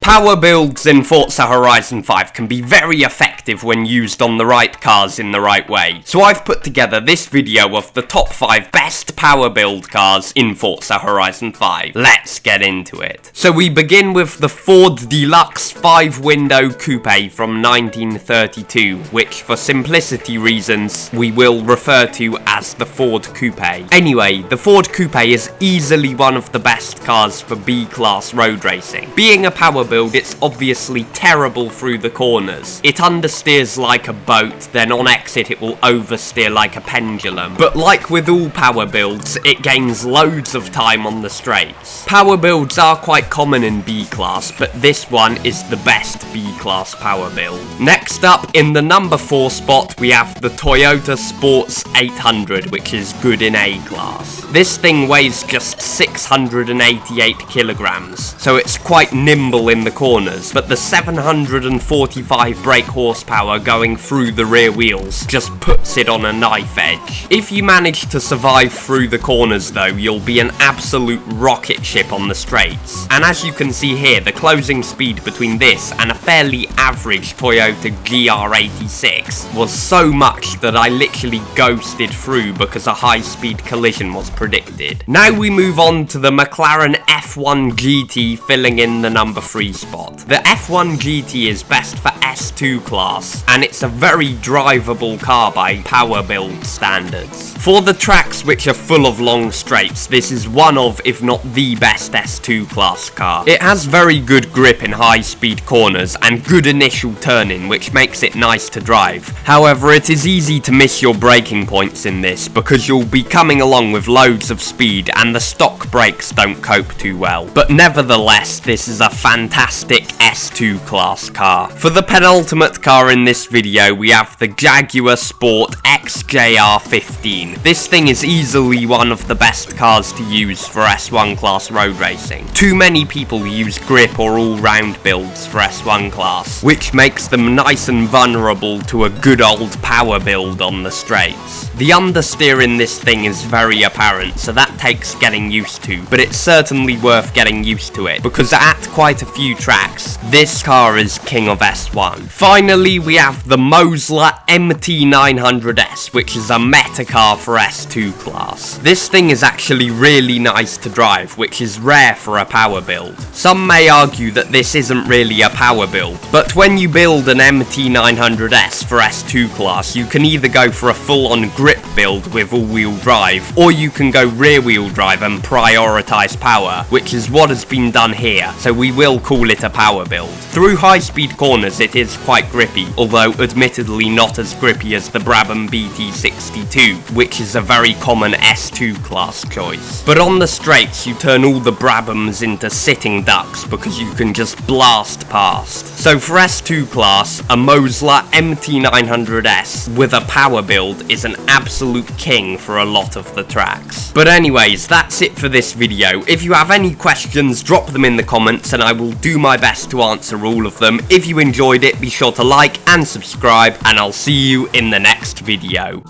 Power builds in Forza Horizon 5 can be very effective when used on the right cars in the right way. So I've put together this video of the top 5 best power build cars in Forza Horizon 5. Let's get into it. So we begin with the Ford Deluxe 5-window coupe from 1932, which for simplicity reasons we will refer to as the Ford Coupe. Anyway, the Ford Coupe is easily one of the best cars for B-class road racing. Being a power build, it's obviously terrible through the corners. It understeers like a boat, then on exit it will oversteer like a pendulum. But like with all power builds, it gains loads of time on the straights. Power builds are quite common in B-class, but this one is the best B-class power build. Next up, in the number 4 spot, we have the Toyota Sports 800, which is good in A-class. This thing weighs just 688 kilograms, so it's quite nimble in the corners, but the 745 brake horsepower going through the rear wheels just puts it on a knife edge. If you manage to survive through the corners though, you'll be an absolute rocket ship on the straights. And as you can see here, the closing speed between this and a fairly average Toyota GR86 was so much that I literally ghosted through because a high-speed collision was predicted. Now we move on to the McLaren F1 GT filling in the number 3 spot. The F1 GT is best for S2 class, and it's a very drivable car by power build standards. For the tracks which are full of long straights, this is one of, if not the best S2 class car. It has very good grip in high speed corners and good initial turning, which makes it nice to drive. However, it is easy to miss your braking points in this because you'll be coming along with loads of speed and the stock brakes don't cope too well. But nevertheless, this is a fantastic S2 class car. For the penultimate car in this video, we have the Jaguar Sport XJR15. This thing is easily one of the best cars to use for S1 class road racing. Too many people use grip or all-round builds for S1 class, which makes them nice and vulnerable to a good old power build on the straights. The understeer in this thing is very apparent, so that takes getting used to, but it's certainly worth getting used to it, because at quite a few tracks, this car is king of S1. Finally, we have the Mosler MT900S, which is a meta car for S2 class. This thing is actually really nice to drive, which is rare for a power build. Some may argue that this isn't really a power build, but when you build an MT900S for S2 class, you can either go for a full-on grip build with all-wheel drive, or you can go rear-wheel drive and prioritize power, which is what has been done here, so we will call it a power build. Through high-speed corners it is quite grippy, although admittedly not as grippy as the Brabham BT62, which is a very common S2 class choice. But on the straights you turn all the Brabhams into sitting ducks because you can just blast past. So for S2 class, a Mosler MT900S with a power build is an absolute king for a lot of the tracks. But anyways, that's it for this video. If you have any questions, drop them in the comments and I will do my best to answer all of them. If you enjoyed it, be sure to like and subscribe, and I'll see you in the next video.